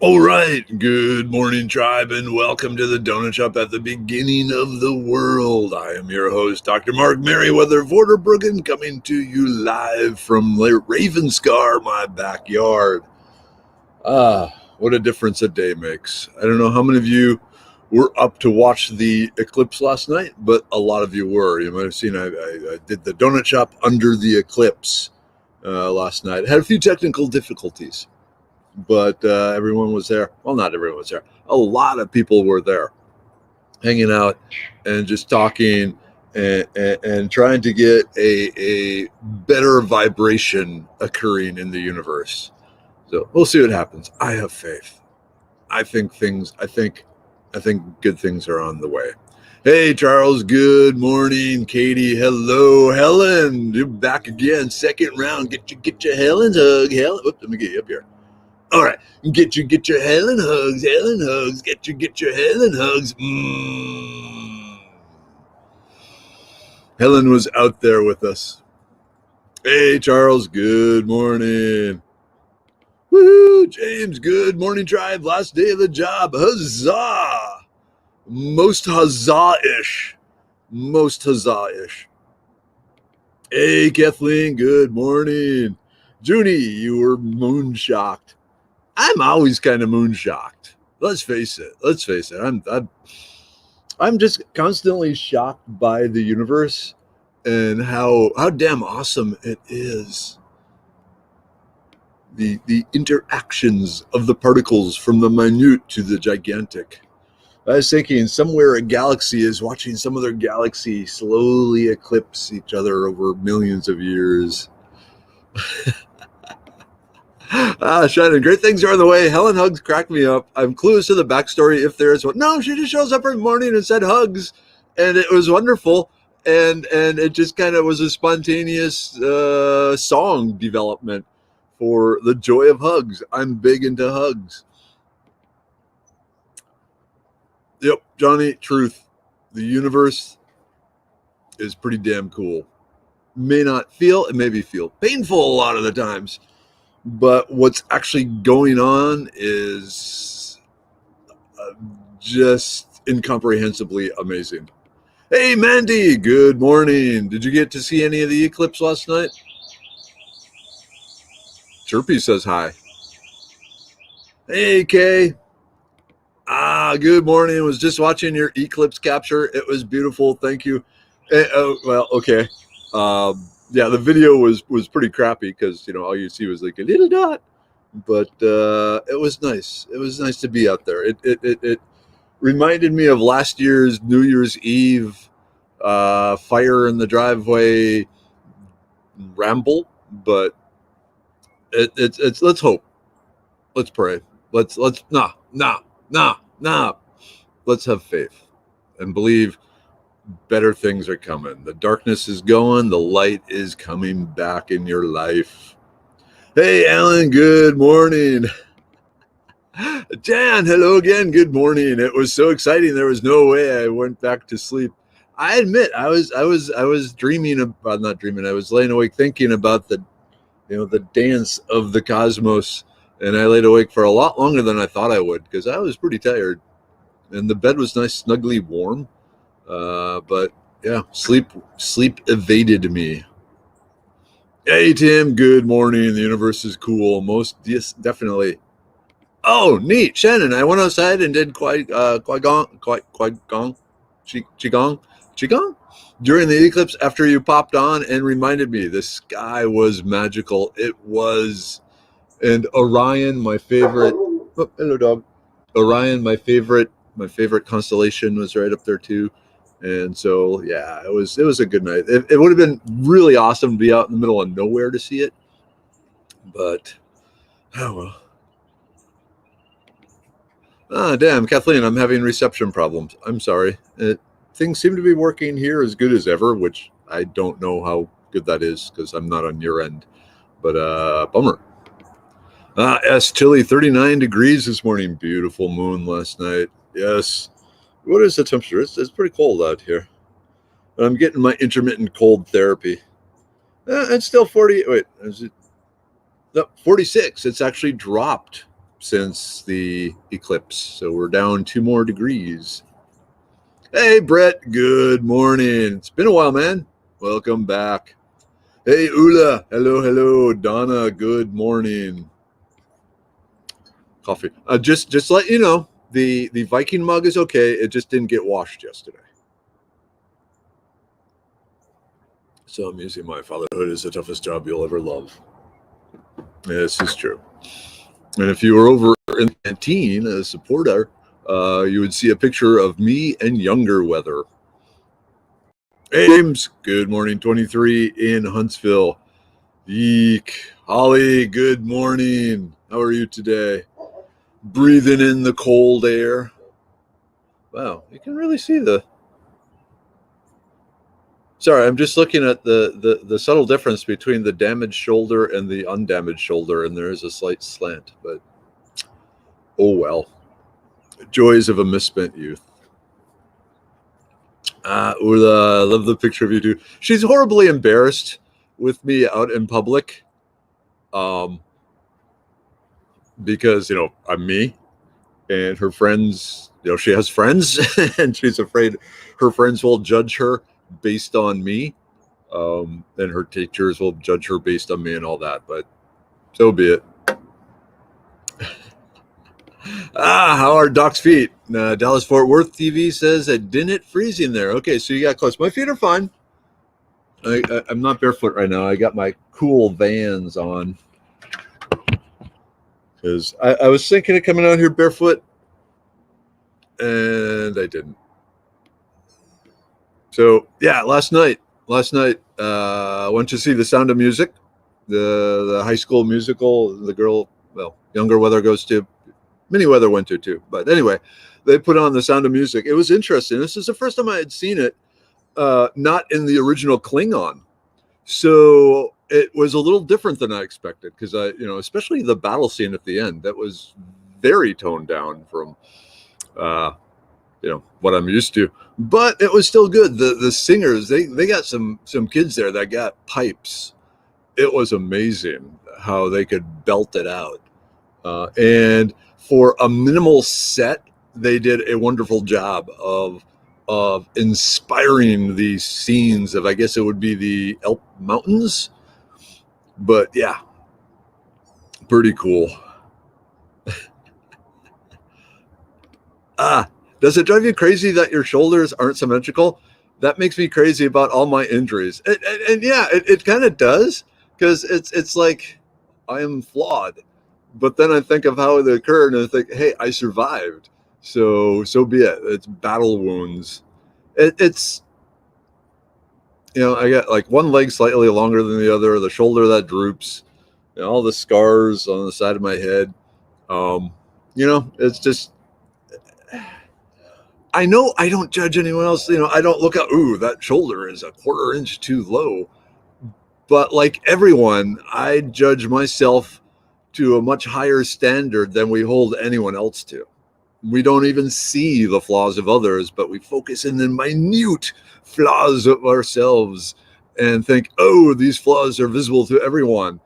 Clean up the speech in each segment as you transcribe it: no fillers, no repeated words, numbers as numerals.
All right, good morning, tribe, and welcome to the Donut Shop at the beginning of the world. I am your host, Dr. Mark Merriweather Vorderbruggen, coming to you live from Ravenscar, my backyard. What a difference a day makes. I don't know how many of you were up to watch the eclipse last night, but a lot of you were. You might have seen I did the Donut Shop under the eclipse last night. Had a few technical difficulties, but everyone was there. Well, not everyone was there. A lot of people were there hanging out and just talking and trying to get a better vibration occurring in the universe. So we'll see what happens. I have faith. I think good things are on the way. Hey, Charles, good morning. Katie, hello. Helen, you're back again. Second round. Get your Helen's hug. Helen, oops, let me get you up here. All right, get your Helen hugs, get your Helen hugs. Helen was out there with us. Hey, Charles, good morning. Woohoo, James, good morning, tribe. Last day of the job. Huzzah! Most huzzah-ish. Hey, Kathleen, good morning. Junie, you were moon shocked. I'm always kind of moon shocked. Let's face it. I'm just constantly shocked by the universe and how damn awesome it is. The interactions of the particles from the minute to the gigantic. I was thinking somewhere a galaxy is watching some other galaxy slowly eclipse each other over millions of years. Shannon, great things are on the way. Helen hugs cracked me up. I'm clueless to the backstory if there is one. No, she just shows up every morning and said hugs, and it was wonderful. And it just kind of was a spontaneous song development for the joy of hugs. I'm big into hugs. Yep, Johnny, truth. The universe is pretty damn cool. It maybe feel painful a lot of the times. But what's actually going on is just incomprehensibly amazing. Hey, Mandy, good morning. Did you get to see any of the eclipse last night? Chirpy says hi. Hey, Kay. Good morning. I was just watching your eclipse capture. It was beautiful. Thank you. Well, okay. Yeah, the video was pretty crappy because all you see was like a little dot, but it was nice. It was nice to be out there. It reminded me of last year's New Year's Eve fire in the driveway ramble, but it's let's hope, let's pray, let's let's have faith and believe better things are coming. The darkness is going, the light is coming back in your life. Hey, Alan, good morning. Jan, hello again. Good morning. It was so exciting. There was no way I went back to sleep. I admit, I was dreaming about, not dreaming. I was laying awake thinking about the dance of the cosmos, and I laid awake for a lot longer than I thought I would because I was pretty tired, and the bed was nice, snugly warm. But yeah, sleep evaded me. Hey, Tim. Good morning. The universe is cool. Most definitely. Oh, neat, Shannon. I went outside and did qigong during the eclipse after you popped on and reminded me the sky was magical. It was, and Orion, my favorite. Oh, hello, dog. Orion, my favorite constellation, was right up there too. And so, yeah, it was a good night. It would have been really awesome to be out in the middle of nowhere to see it, but oh well. Damn, Kathleen, I'm having reception problems. I'm sorry. Things seem to be working here as good as ever, which I don't know how good that is because I'm not on your end. But bummer. Chilly, 39 degrees this morning. Beautiful moon last night. Yes. What is the temperature? It's pretty cold out here. But I'm getting my intermittent cold therapy. It's still 40. Wait, is it? No, 46. It's actually dropped. since the eclipse. So we're down 2 more degrees. Hey, Brett, good morning. It's been a while, man. Welcome back. Hey, Ula, hello. Donna, good morning. Coffee. Just to let you know, the Viking mug is okay. It just didn't get washed yesterday. So I'm using my fatherhood is the toughest job you'll ever love. This is true. And if you were over in the canteen as a supporter, you would see a picture of me and younger weather. Hey, James, good morning. 23 in Huntsville. Eek. Holly, good morning. How are you today? Breathing in the cold air. Wow, you can really see the... Sorry, I'm just looking at the subtle difference between the damaged shoulder and the undamaged shoulder, and there is a slight slant, but oh well. Joys of a misspent youth. Ula, I love the picture of you too. She's horribly embarrassed with me out in public, because I'm me, and her friends. She has friends, and she's afraid her friends will judge her based on me, and her teachers will judge her based on me and all that. But so be it. How are Doc's feet? Dallas Fort Worth TV says it didn't freezing there. Okay, so you got close. My feet are fine. I'm not barefoot right now. I got my cool Vans on because I was thinking of coming out here barefoot, and I didn't. So yeah, last night, I went to see The Sound of Music, the high school musical. The girl, younger Weather goes to. Mini Weather went to too. But anyway, they put on The Sound of Music. It was interesting. This is the first time I had seen it, not in the original Klingon. So it was a little different than I expected because especially the battle scene at the end, that was very toned down from, what I'm used to. But it was still good. The singers, they got some kids there that got pipes. It was amazing how they could belt it out. And for a minimal set, they did a wonderful job of inspiring these scenes of, I guess it would be the Alp Mountains. But yeah, pretty cool. Does it drive you crazy that your shoulders aren't symmetrical? That makes me crazy about all my injuries. And yeah, it kind of does, because it's like I am flawed. But then I think of how they occurred, and I think, hey, I survived. So be it. It's battle wounds. It's I got like one leg slightly longer than the other, the shoulder that droops, all the scars on the side of my head. It's just, I know I don't judge anyone else. I don't look at, ooh, that shoulder is a quarter inch too low. But like everyone, I judge myself to a much higher standard than we hold anyone else to. We don't even see the flaws of others, but we focus in the minute flaws of ourselves and think, oh, these flaws are visible to everyone.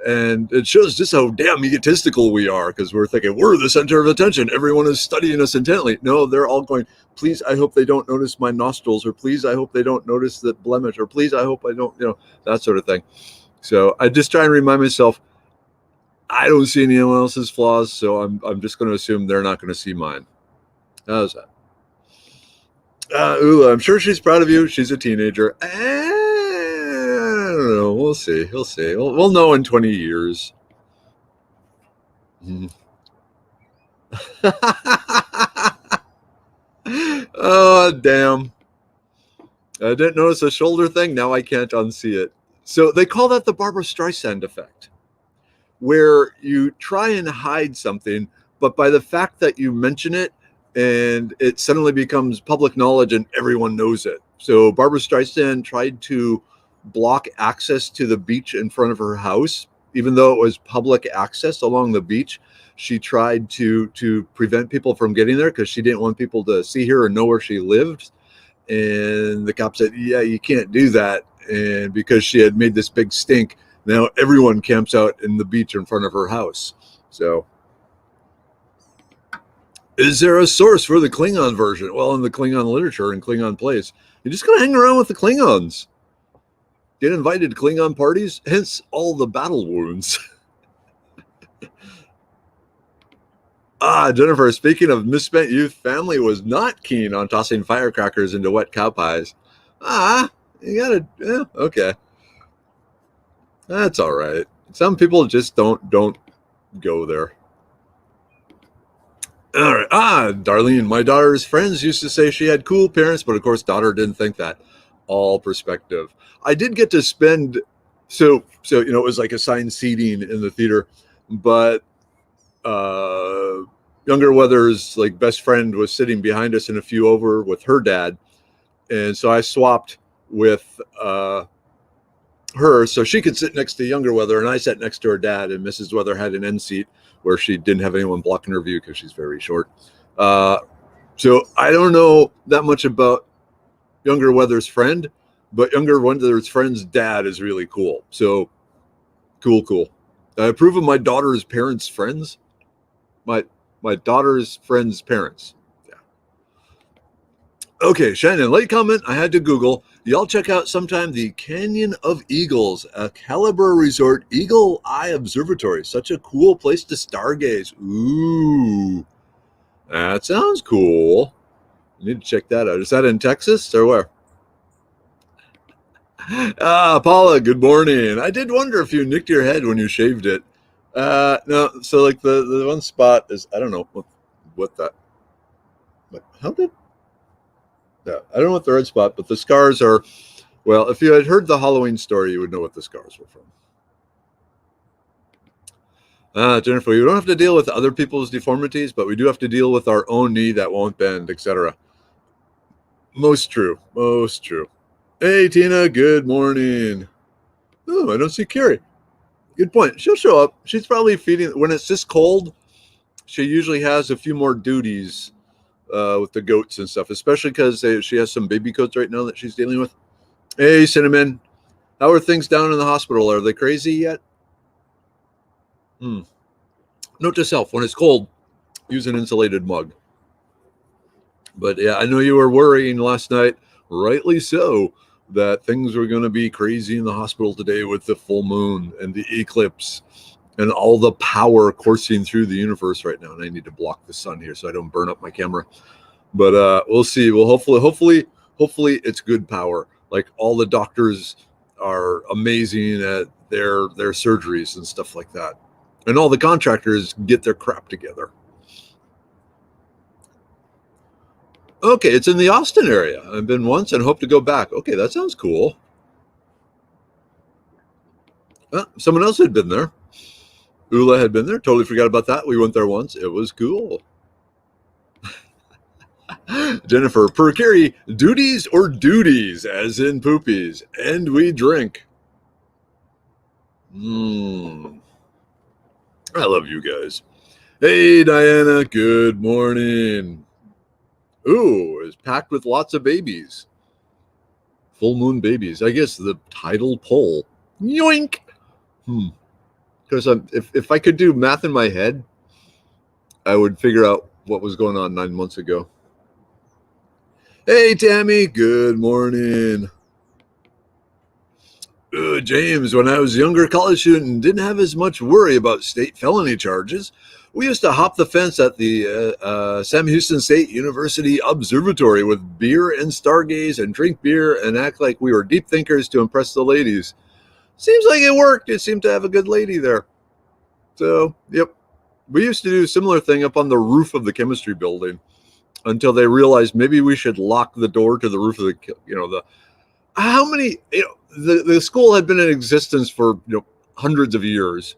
And it shows just how damn egotistical we are, because we're thinking we're the center of attention. Everyone is studying us intently. No, they're all going, please, I hope they don't notice my nostrils, or please, I hope they don't notice that blemish, or please, I hope I don't, that sort of thing. So I just try and remind myself, I don't see anyone else's flaws, so I'm just going to assume they're not going to see mine. How's that? Ula, I'm sure she's proud of you. She's a teenager. I don't know. We'll see. We'll know in 20 years. Oh, damn. I didn't notice the shoulder thing. Now I can't unsee it. So they call that the Barbra Streisand effect, where you try and hide something, but by the fact that you mention it, and it suddenly becomes public knowledge and everyone knows it. So Barbra Streisand tried to block access to the beach in front of her house, even though it was public access along the beach. She tried to prevent people from getting there because she didn't want people to see her or know where she lived. And the cop said, yeah, you can't do that. And because she had made this big stink, now everyone camps out in the beach in front of her house. So Is there a source for the Klingon version? Well, in the Klingon literature and Klingon plays, you just gotta hang around with the Klingons. Get invited to Klingon parties, hence all the battle wounds. Jennifer, speaking of misspent youth, family was not keen on tossing firecrackers into wet cow pies. You gotta, okay. That's all right. Some people just don't go there. All right. Darlene, my daughter's friends used to say she had cool parents, but of course, daughter didn't think that. All perspective. I did get to spend, so it was like assigned seating in the theater, but Younger Weather's like best friend was sitting behind us and a few over with her dad, and so I swapped with her so she could sit next to Younger Weather, and I sat next to her dad, and Mrs. Weather had an end seat where she didn't have anyone blocking her view because she's very short. So I don't know that much about Younger Weather's friend, but Younger Weather's friend's dad is really cool. So cool. I approve of my daughter's parents' friends. My daughter's friends' parents. Yeah. Okay, Shannon, late comment. I had to Google. Y'all check out sometime the Canyon of Eagles, a Caliber Resort Eagle Eye Observatory. Such a cool place to stargaze. Ooh, that sounds cool. You need to check that out. Is that in Texas or where? Paula, good morning. I did wonder if you nicked your head when you shaved it. No, so like the one spot is, I don't know what that, but how did, yeah, I don't know what the red spot, but the scars are, well, if you had heard the Halloween story, you would know what the scars were from. Jennifer, we don't have to deal with other people's deformities, but we do have to deal with our own knee that won't bend, etc. Most true. Hey, Tina, good morning. Oh, I don't see Carrie. Good point. She'll show up. She's probably feeding. When it's this cold, she usually has a few more duties with the goats and stuff, especially because she has some baby goats right now that she's dealing with. Hey, Cinnamon. How are things down in the hospital? Are they crazy yet? Note to self, when it's cold, use an insulated mug. But yeah, I know you were worrying last night, rightly so, that things were going to be crazy in the hospital today with the full moon and the eclipse and all the power coursing through the universe right now. And I need to block the sun here so I don't burn up my camera. But we'll see. Well, hopefully it's good power. Like all the doctors are amazing at their surgeries and stuff like that. And all the contractors get their crap together. Okay, it's in the Austin area. I've been once and hope to go back. Okay, that sounds cool. Someone else had been there. Ula had been there. Totally forgot about that. We went there once. It was cool. Jennifer, per Carrie, duties or duties, as in poopies, and we drink. I love you guys. Hey, Diana, good morning. Ooh, it's packed with lots of babies. Full moon babies. I guess the tidal pole. Yoink! Because if I could do math in my head, I would figure out what was going on 9 months ago. Hey, Tammy, good morning. James, when I was a younger college student and didn't have as much worry about state felony charges, we used to hop the fence at the Sam Houston State University Observatory with beer and stargaze and drink beer and act like we were deep thinkers to impress the ladies. Seems like it worked. It seemed to have a good lady there. So, yep. We used to do a similar thing up on the roof of the chemistry building until they realized maybe we should lock the door to the roof of the, the school had been in existence for hundreds of years.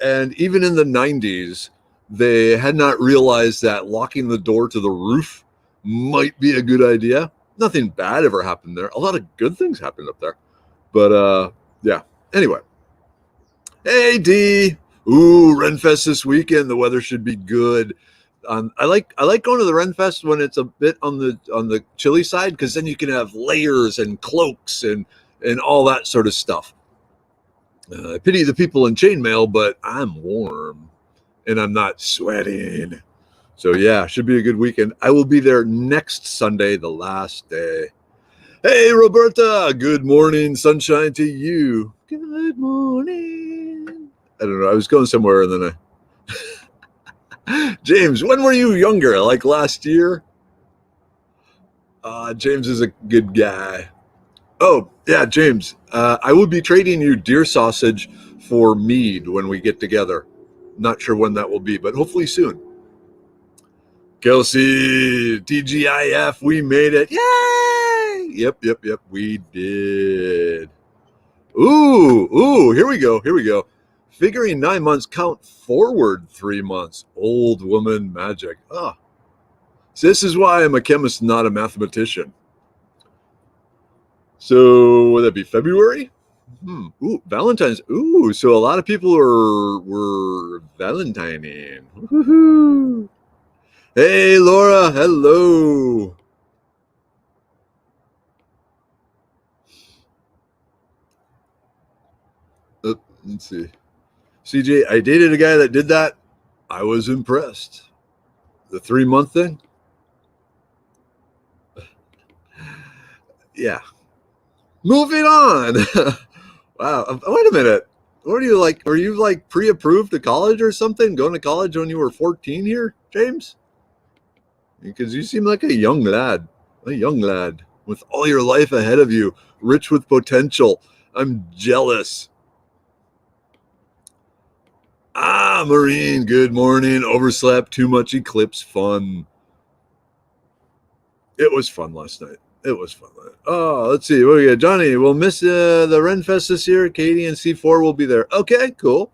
And even in the 90s, they had not realized that locking the door to the roof might be a good idea. Nothing bad ever happened there. A lot of good things happened up there. But yeah. Anyway. Hey, D. Ooh, Renfest this weekend. The weather should be good. I like going to the Renfest when it's a bit on the chilly side, because then you can have layers and cloaks and all that sort of stuff. I pity the people in chainmail, but I'm warm and I'm not sweating. So yeah, should be a good weekend. I will be there next Sunday, the last day. Hey, Roberta, good morning, sunshine to you. Good morning. I don't know. I was going somewhere and then James, when were you younger? Like last year? James is a good guy. Oh, yeah, James. I will be trading you deer sausage for mead when we get together. Not sure when that will be, but hopefully soon. Kelsey, TGIF, we made it. Yay! Yep, we did. Ooh, here we go. Figuring 9 months, count forward 3 months. Old woman magic. So this is why I'm a chemist, not a mathematician. So would that be February? Ooh, Valentine's. Ooh, so a lot of people were Valentining. Woo-hoo. Hey, Laura. Hello. Let's see. CJ, I dated a guy that did that. I was impressed. The 3-month thing? Yeah. Moving on. Wow. Wait a minute. What are you like? Were you like pre-approved to college or something? Going to college when you were 14 here, James? Because you seem like a young lad with all your life ahead of you, rich with potential. I'm jealous. Maureen, good morning. Overslept, too much eclipse fun. It was fun last night. Oh, let's see. What do we got? Johnny, we'll miss the Renfest this year. Katie and C4 will be there. Okay, cool.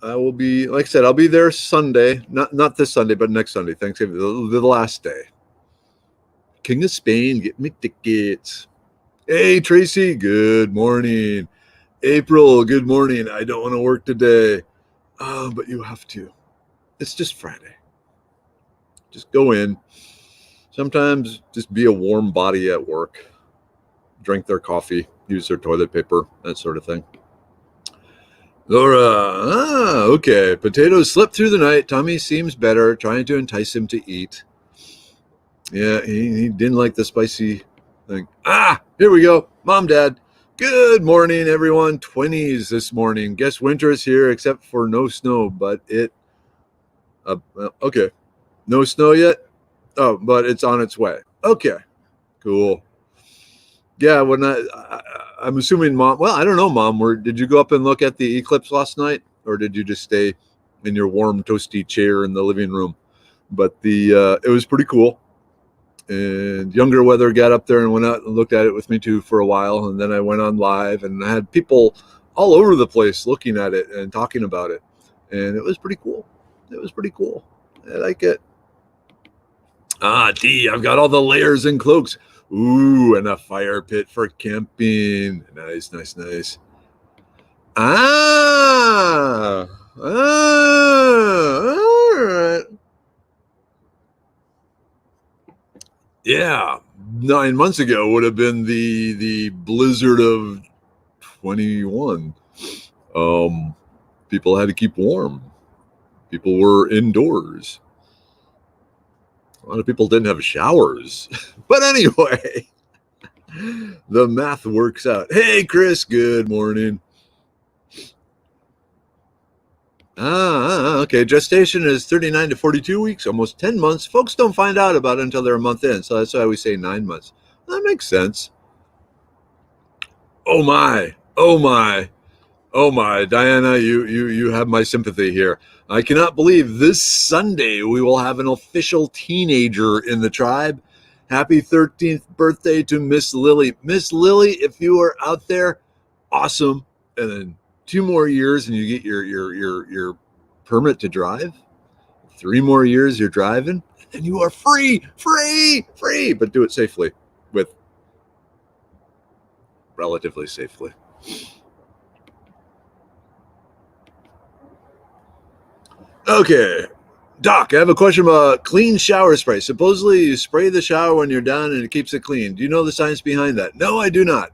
I will be, like I said, I'll be there Sunday. Not this Sunday, but next Sunday, Thanksgiving, the last day. King of Spain, get me tickets. Hey, Tracy, good morning. April, good morning. I don't want to work today. But you have to. It's just Friday. Just go in. Sometimes just be a warm body at work. Drink their coffee, use their toilet paper, that sort of thing. Laura, okay. Potatoes slept through the night. Tommy seems better, trying to entice him to eat. Yeah, he didn't like the spicy thing. Here we go. Mom, Dad. Good morning, everyone. 20s this morning. Guess winter is here, except for no snow, but okay. No snow yet? Oh, but it's on its way. Okay, cool. Yeah, I'm assuming, Mom. Well, I don't know, Mom. Did you go up and look at the eclipse last night, or did you just stay in your warm, toasty chair in the living room? But it was pretty cool. And Younger Weather got up there and went out and looked at it with me too for a while, and then I went on live and I had people all over the place looking at it and talking about it, and it was pretty cool. I like it. D, I've got all the layers and cloaks. Ooh, and a fire pit for camping. Nice. All right. Yeah, 9 months ago would have been the blizzard of 21. People had to keep warm. People were indoors. A lot of people didn't have showers. But anyway, the math works out. Hey, Chris, good morning. Okay. Gestation is 39 to 42 weeks, almost 10 months. Folks don't find out about it until they're a month in, so that's why we say 9 months. That makes sense. Oh my. Diana, you have my sympathy here. I cannot believe this Sunday we will have an official teenager in the tribe. Happy 13th birthday to Miss Lily. Miss Lily, if you are out there, awesome. And then 2 more years and you get your permit to drive. 3 more years you're driving, and you are free, but do it safely, relatively safely. Okay, Doc, I have a question about clean shower spray. Supposedly you spray the shower when you're done and it keeps it clean. Do you know the science behind that? No, I do not.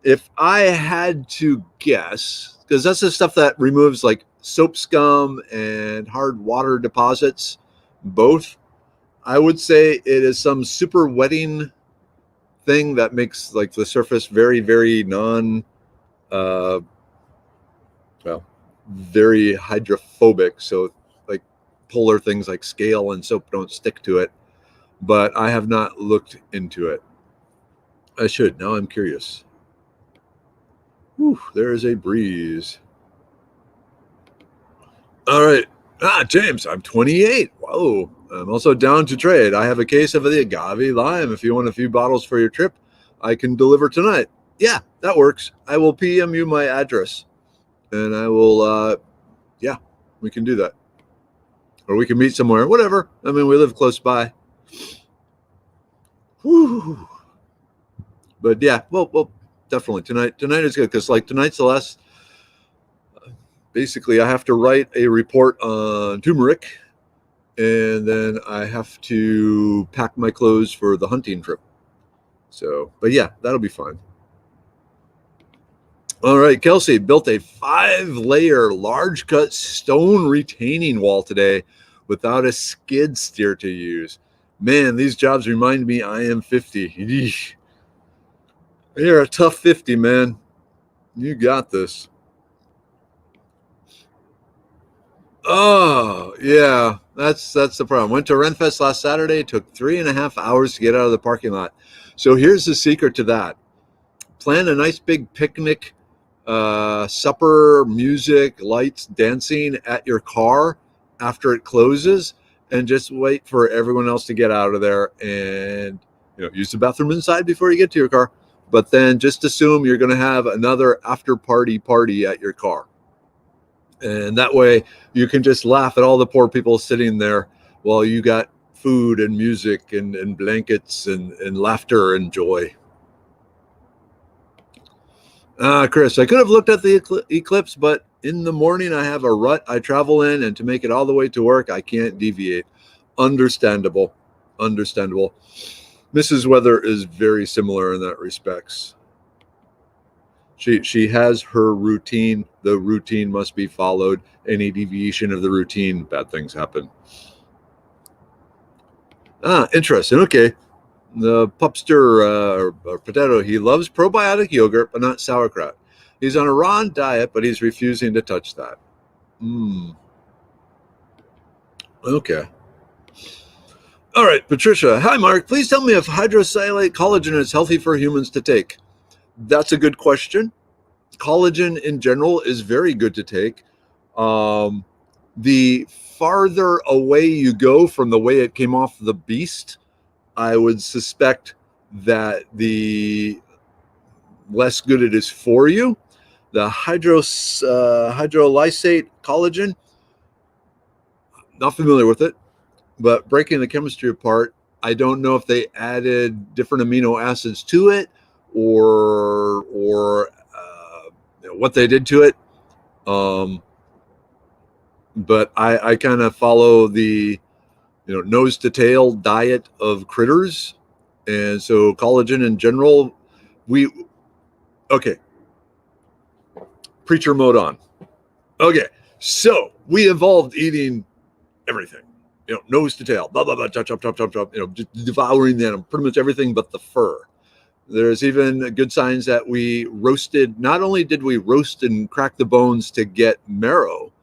If I had to guess, because that's the stuff that removes like soap scum and hard water deposits, both. I would say it is some super wetting thing that makes like the surface very, very uh, well, very hydrophobic. So like polar things like scale and soap don't stick to it. But I have not looked into it. I should. Now I'm curious. Whew, there is a breeze. All right. James, I'm 28. Whoa. I'm also down to trade. I have a case of the agave lime. If you want a few bottles for your trip, I can deliver tonight. Yeah, that works. I will PM you my address. And I will, yeah, we can do that. Or we can meet somewhere. Whatever. I mean, we live close by. Whew. But yeah, well, definitely tonight is good because like tonight's the last. Basically, I have to write a report on turmeric, and then I have to pack my clothes for the hunting trip. So, but yeah, that'll be fine. All right, Kelsey built a 5-layer large cut stone retaining wall today without a skid steer to use. Man, these jobs remind me I am 50. Yeesh. You're a tough 50, man. You got this. Oh, yeah. That's the problem. Went to Renfest last Saturday. Took 3.5 hours to get out of the parking lot. So here's the secret to that. Plan a nice big picnic, supper, music, lights, dancing at your car after it closes, and just wait for everyone else to get out of there and use the bathroom inside before you get to your car. But then just assume you're going to have another after party at your car. And that way you can just laugh at all the poor people sitting there while you got food and music and blankets and laughter and joy. Chris, I could have looked at the eclipse, but in the morning I have a rut I travel in, and to make it all the way to work, I can't deviate. Understandable. Mrs. Weather is very similar in that respects. She has her routine. The routine must be followed. Any deviation of the routine, bad things happen. Interesting. Okay. The pupster or potato, he loves probiotic yogurt, but not sauerkraut. He's on a raw diet, but he's refusing to touch that. Okay. All right, Patricia. Hi, Mark. Please tell me if hydroxylate collagen is healthy for humans to take. That's a good question. Collagen in general is very good to take. The farther away you go from the way it came off the beast, I would suspect that the less good it is for you. The hydrolysate collagen, not familiar with it, but breaking the chemistry apart, I don't know if they added different amino acids to it or what they did to it. But I kind of follow the nose to tail diet of critters, and so collagen in general, preacher mode on. Okay, so we evolved eating everything, nose to tail, blah blah blah, chop chop chop chop chop, just devouring them, pretty much everything but the fur. There's even good signs that we roasted. Not only did we roast and crack the bones to get marrow,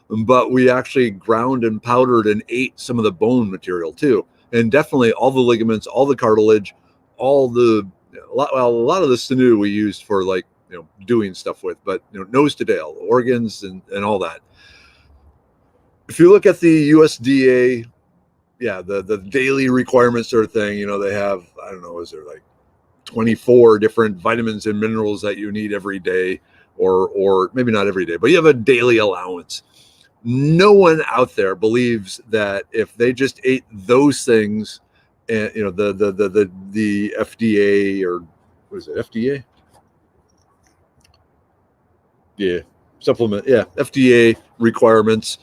but we actually ground and powdered and ate some of the bone material too. And definitely all the ligaments, all the cartilage, a lot of the sinew we used for doing stuff with, but nose to tail, organs and all that. If you look at the USDA, the daily requirements sort of thing, they have, I don't know, is there like 24 different vitamins and minerals that you need every day, or maybe not every day, but you have a daily allowance. No one out there believes that if they just ate those things, and the FDA, or what is it, FDA? Yeah, supplement. Yeah, FDA requirements,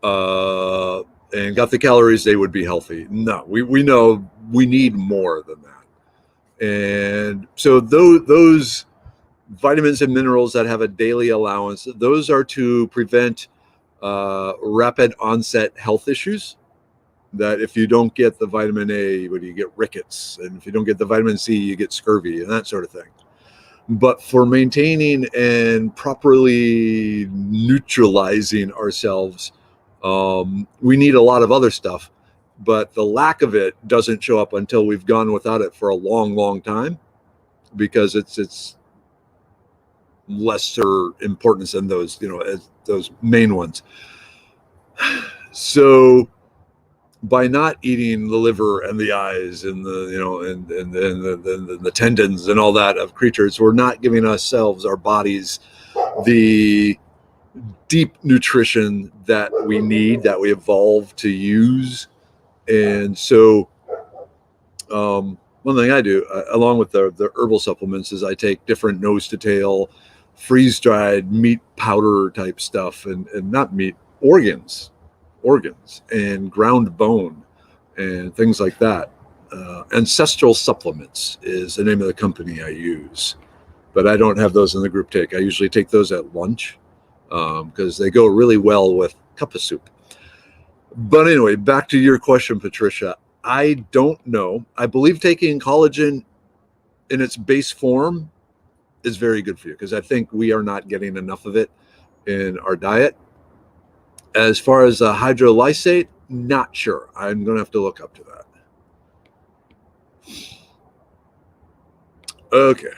and got the calories, they would be healthy. No, we know we need more than that. And so those Vitamins and minerals that have a daily allowance, those are to prevent rapid onset health issues. That if you don't get the vitamin A, what do you get? Rickets. And if you don't get the vitamin C, you get scurvy and that sort of thing. But for maintaining and properly neutralizing ourselves, we need a lot of other stuff. But the lack of it doesn't show up until we've gone without it for a long, long time, because it's lesser importance than those, those main ones. So by not eating the liver and the eyes and the tendons and all that of creatures, we're not giving ourselves, our bodies, the deep nutrition that we need, that we evolved to use. And so one thing I do, along with the herbal supplements, is I take different nose to tail, freeze-dried meat powder type stuff, and not meat, organs, and ground bone, and things like that. Ancestral Supplements is the name of the company I use, but I don't have those in the group take. I usually take those at lunch because they go really well with a cup of soup. But anyway, back to your question, Patricia. I don't know. I believe taking collagen in its base form is very good for you, because I think we are not getting enough of it in our diet. As far as hydrolysate, not sure. I'm going to have to look up to that. Okay.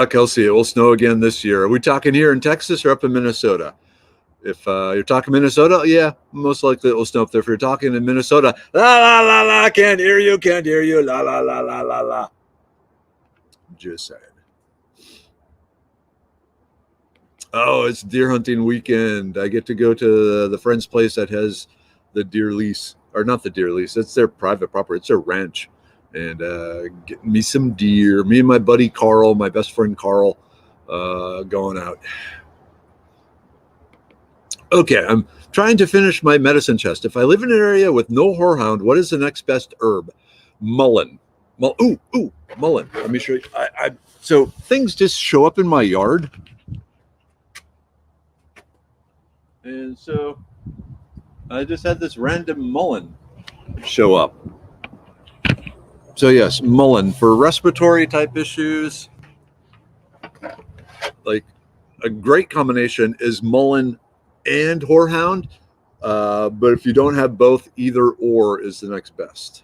Kelsey, it will snow again this year. Are we talking here in Texas or up in Minnesota? If you're talking Minnesota, yeah, most likely it will snow up there. If you're talking in Minnesota, la, la, la, la, can't hear you, la, la, la, la, la, la. Just saying. Oh, it's deer hunting weekend. I get to go to the friend's place that has the deer lease, or not the deer lease. It's their private property. It's their ranch. And get me some deer. Me and my buddy Carl, my best friend Carl, going out. Okay, I'm trying to finish my medicine chest. If I live in an area with no horehound, what is the next best herb? Mullein. Mullein. Let me show you. So things just show up in my yard. And so I just had this random mullein show up. So yes, mullein for respiratory type issues. Like a great combination is mullein and horehound. But if you don't have both, either or is the next best.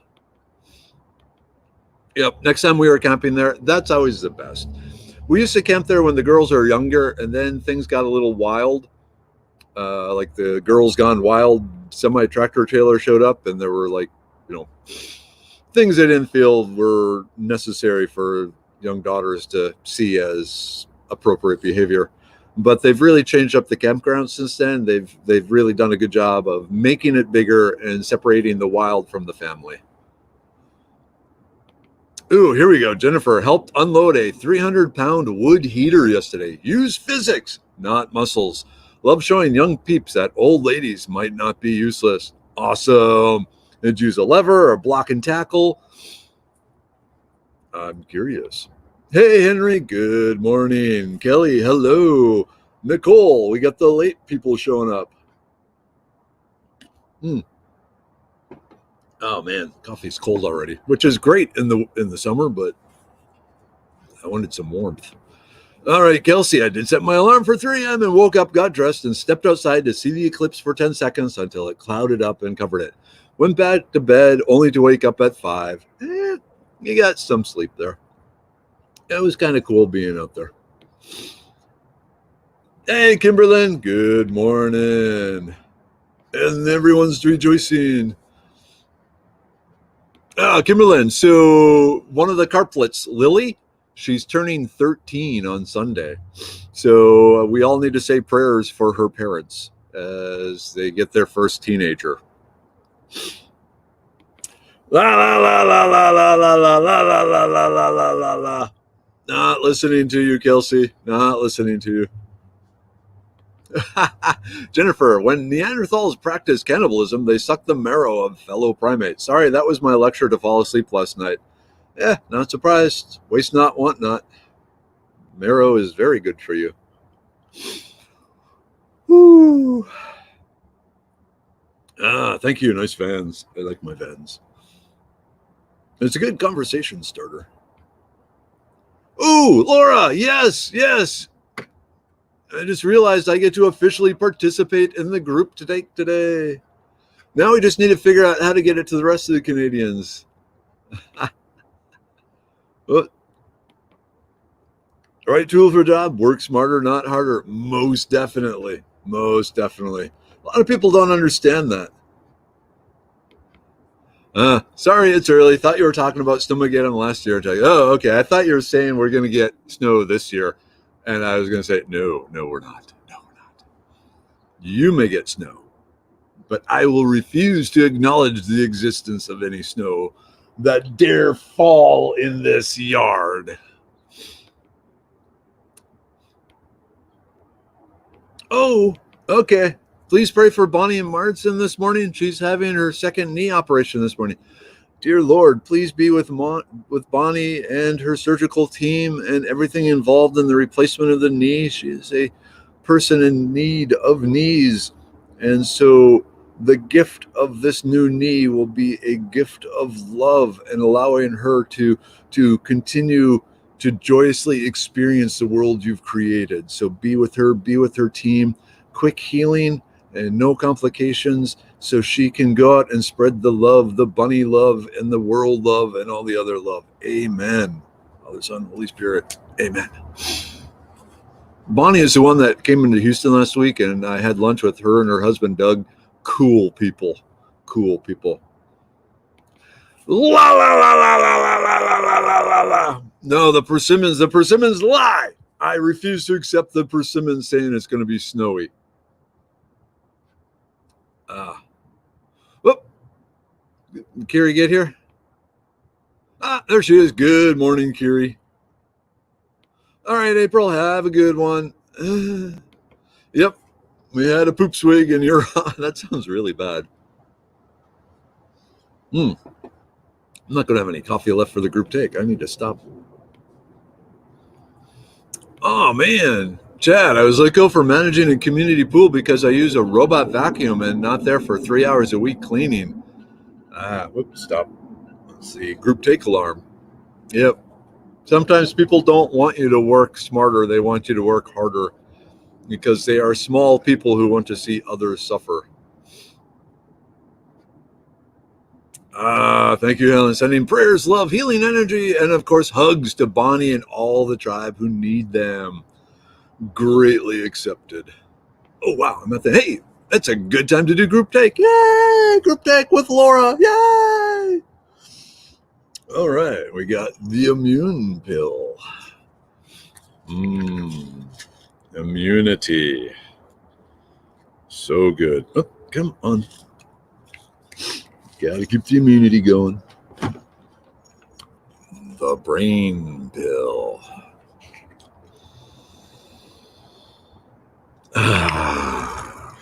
Yep. Next time we were camping there, that's always the best. We used to camp there when the girls are younger, and then things got a little wild. Like the Girls Gone Wild semi-tractor trailer showed up, and there were things they didn't feel were necessary for young daughters to see as appropriate behavior. But they've really changed up the campground since then. They've really done a good job of making it bigger and separating the wild from the family. Ooh, here we go. Jennifer helped unload a 300-pound wood heater yesterday. Use physics, not muscles. Love showing young peeps that old ladies might not be useless. Awesome. Did you use a lever or block and tackle? I'm curious. Hey, Henry. Good morning. Kelly, hello. Nicole, we got the late people showing up. Oh man, coffee's cold already, which is great in the summer, but I wanted some warmth. All right, Kelsey, I did set my alarm for 3 a.m. and woke up, got dressed, and stepped outside to see the eclipse for 10 seconds until it clouded up and covered it. Went back to bed only to wake up at 5. You got some sleep there. It was kind of cool being out there. Hey, Kimberlyn, good morning. And everyone's rejoicing. Kimberlyn, so one of the carplets, Lily, she's turning 13 on Sunday. So we all need to say prayers for her parents as they get their first teenager. La la la la la la la la la la la la la la la la. Not listening to you, Kelsey. Not listening to you. Jennifer, when Neanderthals practiced cannibalism, they sucked the marrow of fellow primates. Sorry, that was my lecture to fall asleep last night. Yeah, not surprised. Waste not, want not. Marrow is very good for you. Woo. Thank you. Nice fans. I like my fans. It's a good conversation starter. Ooh, Laura, yes, yes. I just realized I get to officially participate in the group today. Now we just need to figure out how to get it to the rest of the Canadians. Well, right tool for job, work smarter, not harder. Most definitely. Most definitely. A lot of people don't understand that. Sorry, it's early. Thought you were talking about Snowmageddon last year. Oh, okay. I thought you were saying we're going to get snow this year. And I was going to say, no, we're not. No, we're not. You may get snow, but I will refuse to acknowledge the existence of any snow that dare fall in this yard. Oh, okay. Please pray for Bonnie and Martin this morning. She's having her second knee operation this morning. Dear Lord, please be with Bonnie and her surgical team and everything involved in the replacement of the knee. She is a person in need of knees. And so the gift of this new knee will be a gift of love and allowing her to continue to joyously experience the world you've created. So be with her team, quick healing and no complications, so she can go out and spread the love, the bunny love, and the world love, and all the other love. Amen. Father, Son, Holy Spirit. Amen. Bonnie is the one that came into Houston last week, and I had lunch with her and her husband, Doug. Cool people. Cool people. La la la la la la la la la la la. No, the persimmons lie. I refuse to accept the persimmons saying it's going to be snowy. Whoop. Carrie, get here. There she is. Good morning, Carrie. All right, April, have a good one. Yep, we had a poop swig and you're on. That sounds really bad. I'm not going to have any coffee left for the group take. I need to stop. Oh, man. Chad, I was let go for managing a community pool because I use a robot vacuum and not there for 3 hours a week cleaning. Whoops, stop. Let's see. Group take alarm. Yep. Sometimes people don't want you to work smarter. They want you to work harder because they are small people who want to see others suffer. Thank you, Helen. Sending prayers, love, healing energy, and of course, hugs to Bonnie and all the tribe who need them. Greatly accepted. Oh, wow. I'm at the, hey, that's a good time to do group take. Yay! Group take with Laura. Yay! All right. We got the immune pill. Immunity. So good. Oh, come on. Gotta keep the immunity going. The brain pill.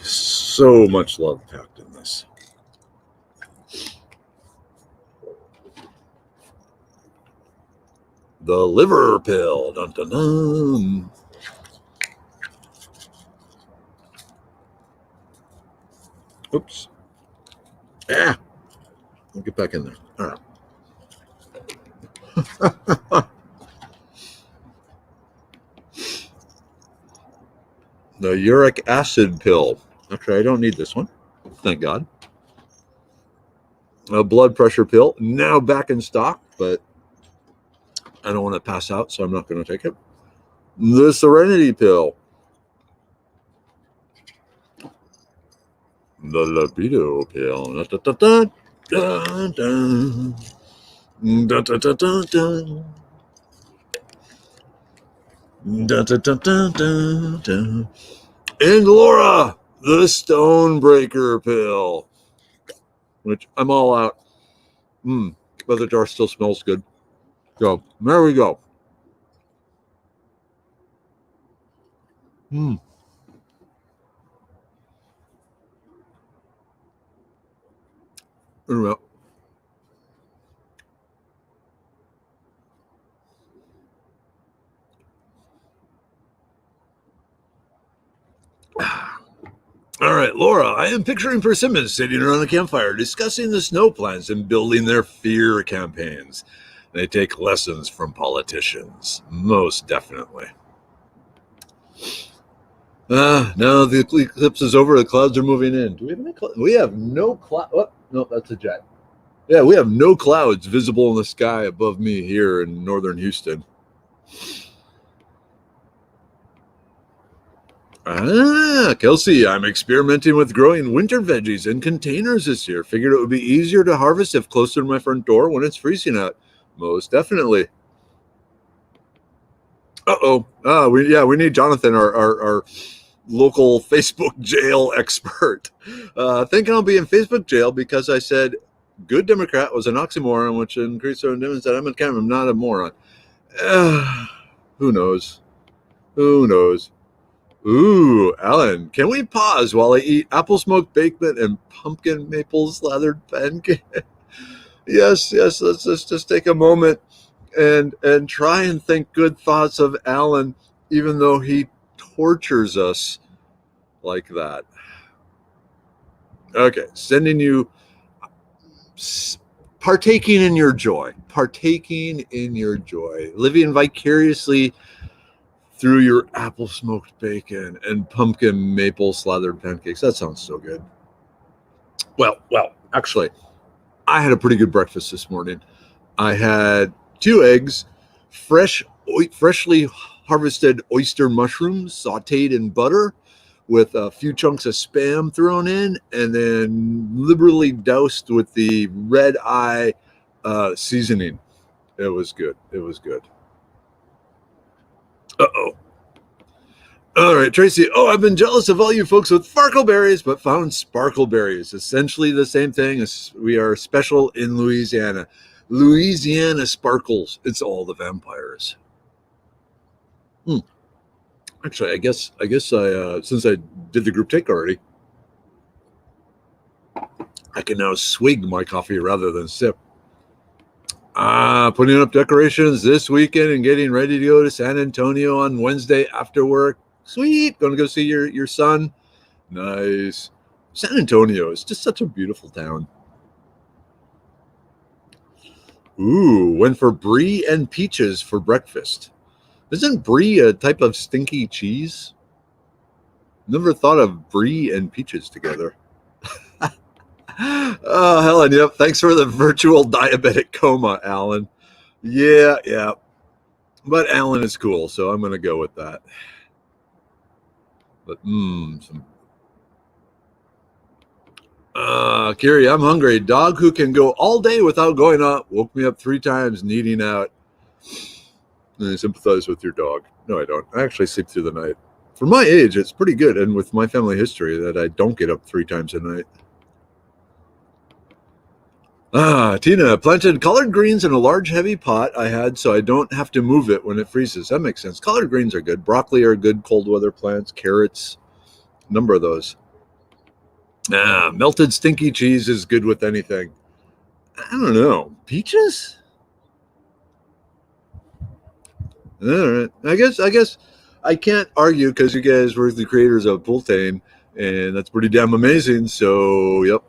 So much love packed in this. The liver pill. Dun, dun, dun. Oops. I'll get back in there. All right. The uric acid pill. Okay, I don't need this one. Thank God. A blood pressure pill. Now back in stock, but I don't want to pass out, so I'm not going to take it. The serenity pill. The libido pill. Dun, dun, dun, dun, dun. Dun, dun, dun, dun, dun. Dun, dun, dun, dun, dun, dun. And Laura, the Stonebreaker pill, which I'm all out. But the jar still smells good. So there we go. All right, Laura, I am picturing persimmons sitting around a campfire discussing the snow plans and building their fear campaigns. They take lessons from politicians, most definitely. Now the eclipse is over. The clouds are moving in. Do we have any clouds? We have no cloud. Oh, no, that's a jet. Yeah, we have no clouds visible in the sky above me here in northern Houston. Kelsey, I'm experimenting with growing winter veggies in containers this year. Figured it would be easier to harvest if closer to my front door when it's freezing out. Most definitely. We need Jonathan, our local Facebook jail expert. Thinking I'll be in Facebook jail because I said good Democrat was an oxymoron, which increased our evidence that I'm not a moron. Who knows? Who knows? Ooh, Alan, can we pause while I eat apple smoked bacon and pumpkin maple slathered pancake? Yes, let's just take a moment and try and think good thoughts of Alan, even though he tortures us like that. Okay, sending you partaking in your joy, living vicariously through your apple smoked bacon and pumpkin maple slathered pancakes. That sounds so good. Well, actually, I had a pretty good breakfast this morning. I had 2 eggs, freshly harvested oyster mushrooms sauteed in butter with a few chunks of Spam thrown in, and then liberally doused with the red eye seasoning. It was good. Uh-oh. All right, Tracy. Oh, I've been jealous of all you folks with farkleberries, but found sparkleberries. Essentially the same thing. As we are special in Louisiana. Louisiana sparkles. It's all the vampires. Actually, I guess I since I did the group take already, I can now swig my coffee rather than sip. Putting up decorations this weekend and getting ready to go to San Antonio on Wednesday after work. Sweet. Going to go see your son. Nice. San Antonio is just such a beautiful town. Ooh, went for brie and peaches for breakfast. Isn't brie a type of stinky cheese? Never thought of brie and peaches together. Oh, Helen, yep. Thanks for the virtual diabetic coma, Alan. Yeah. But Alan is cool, so I'm going to go with that. But, Kiri, I'm hungry. Dog who can go all day without going out woke me up 3 times needing out. And I sympathize with your dog. No, I don't. I actually sleep through the night. For my age, it's pretty good, and with my family history, that I don't get up 3 times a night. Tina, planted collard greens in a large, heavy pot I had so I don't have to move it when it freezes. That makes sense. Collard greens are good. Broccoli are good cold weather plants. Carrots, a number of those. Melted stinky cheese is good with anything. I don't know. Peaches? All right. I guess I can't argue because you guys were the creators of Pultane, and that's pretty damn amazing. So, yep.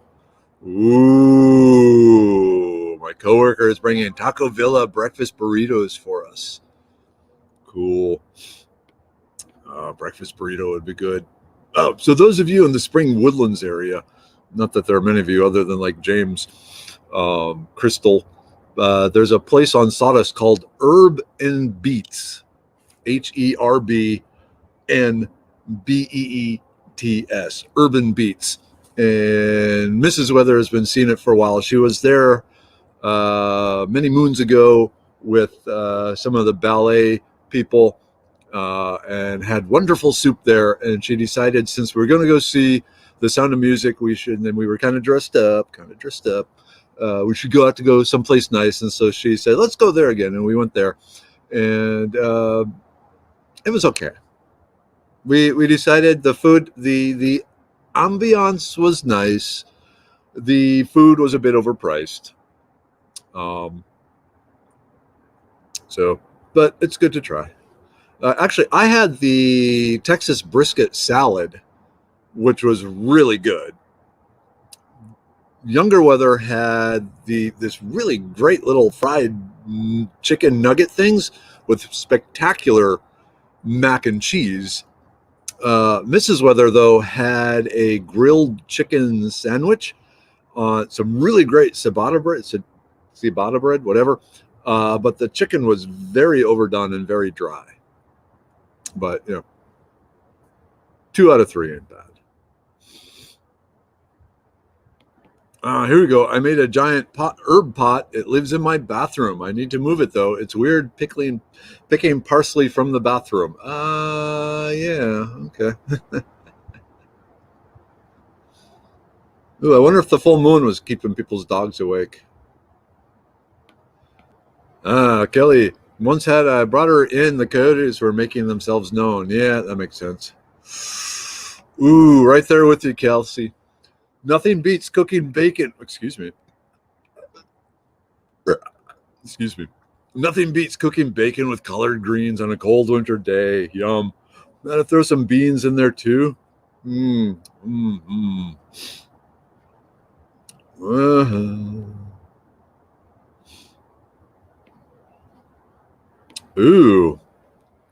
Ooh, my coworker is bringing Taco Villa breakfast burritos for us. Cool. Breakfast burrito would be good. Oh, so those of you in the Spring Woodlands area, not that there are many of you other than like James, Crystal, there's a place on Sawdust called Herb and Beets, HERBNBEETS, Urban Beets. And Mrs. Weather has been seeing it for a while. She was there many moons ago with some of the ballet people and had wonderful soup there. And she decided, since we were going to go see The Sound of Music, we should, and then we were kind of dressed up, we should go out to go someplace nice. And so she said, let's go there again. And we went there, and it was okay. We decided the food, the ambiance was nice. The food was a bit overpriced. But it's good to try. Actually, I had the Texas brisket salad which was really good. Younger Weather had this really great little fried chicken nugget things with spectacular mac and cheese. Mrs. Weather, though, had a grilled chicken sandwich, some really great ciabatta bread, whatever. But the chicken was very overdone and very dry. But, 2 out of 3 ain't bad. Here we go. I made a giant herb pot. It lives in my bathroom. I need to move it, though. It's weird picking parsley from the bathroom. Yeah, okay. Ooh, I wonder if the full moon was keeping people's dogs awake. Kelly, I brought her in. The coyotes were making themselves known. Yeah, that makes sense. Ooh, right there with you, Kelsey. Nothing beats cooking bacon. Excuse me. Nothing beats cooking bacon with collard greens on a cold winter day. Yum. Gotta throw some beans in there too. Ooh.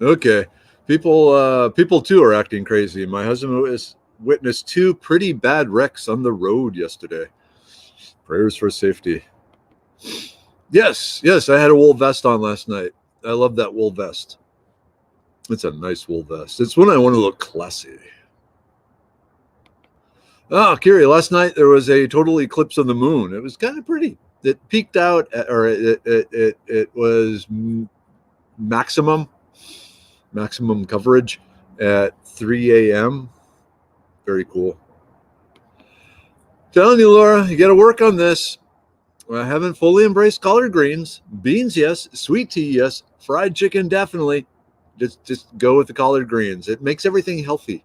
Okay. People too are acting crazy. My husband witnessed 2 pretty bad wrecks on the road yesterday. Prayers for safety. Yes, I had a wool vest on last night. I love that wool vest. It's a nice wool vest. It's when I want to look classy. Kiri, last night there was a total eclipse of the moon. It was kind of pretty. It peaked out, it was maximum coverage at 3 a.m. Very cool. Telling you, Laura, you got to work on this. I haven't fully embraced collard greens. Beans, yes. Sweet tea, yes. Fried chicken, definitely. Just go with the collard greens. It makes everything healthy.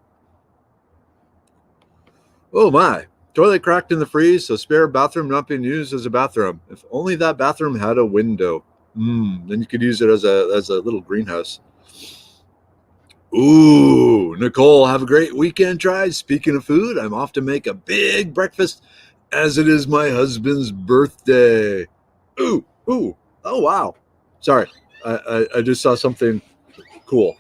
Oh my. Toilet cracked in the freeze, so spare bathroom not being used as a bathroom. If only that bathroom had a window. Then you could use it as a little greenhouse. Ooh, Nicole, have a great weekend, Try. Speaking of food, I'm off to make a big breakfast as it is my husband's birthday. Ooh, oh wow. Sorry, I just saw something cool.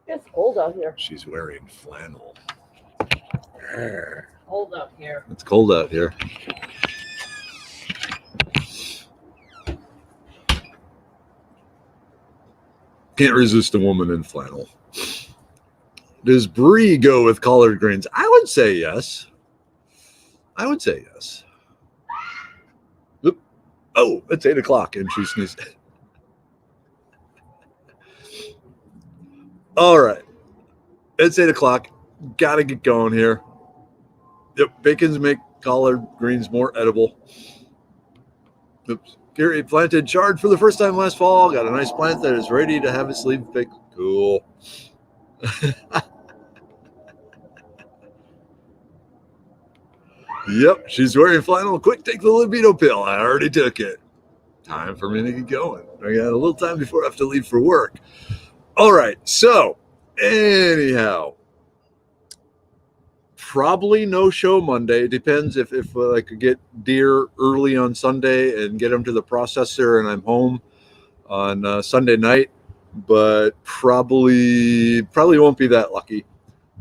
It's cold out here. She's wearing flannel. It's cold out here. It's cold out here. Can't resist a woman in flannel. Does Brie go with collard greens? I would say yes. Oop. Oh, it's 8 o'clock and she sneezed. All right. It's 8 o'clock. Gotta get going here. Yep, bacons make collard greens more edible. Oops. Gary planted chard for the first time last fall. Got a nice plant that is ready to have its leaf picked. Cool. Yep, she's wearing flannel. Quick, take the libido pill. I already took it. Time for me to get going. I got a little time before I have to leave for work. All right, so anyhow, probably no show Monday. Depends if I could get deer early on Sunday and get them to the processor and I'm home on Sunday night, but probably won't be that lucky.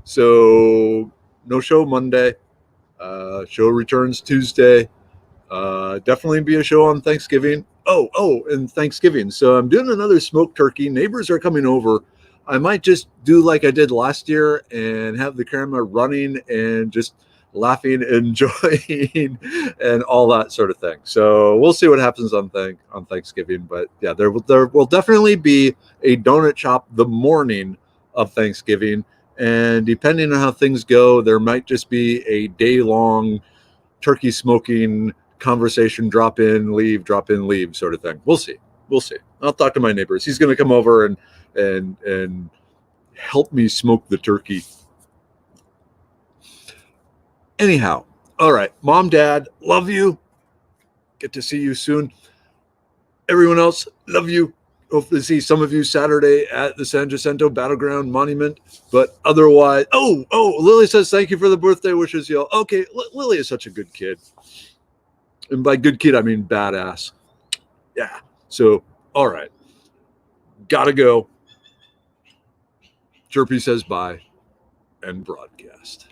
So no show Monday. Show returns Tuesday. Definitely be a show on Thanksgiving. And Thanksgiving. So I'm doing another smoked turkey. Neighbors are coming over. I might just do like I did last year and have the camera running and just laughing, enjoying, and all that sort of thing. So we'll see what happens on Thanksgiving. But yeah, there will definitely be a donut shop the morning of Thanksgiving. And depending on how things go, there might just be a day-long turkey smoking conversation, drop in, leave sort of thing. We'll see. I'll talk to my neighbors. He's going to come over and help me smoke the turkey. Anyhow, all right. Mom, Dad, love you. Get to see you soon. Everyone else, love you. hopefully see some of you Saturday at the San Jacinto Battleground Monument. But otherwise, Lily says thank you for the birthday wishes, y'all. Okay, Lily is such a good kid. And by good kid, I mean badass. Yeah. So, all right. Gotta go. Chirpy says bye and broadcast.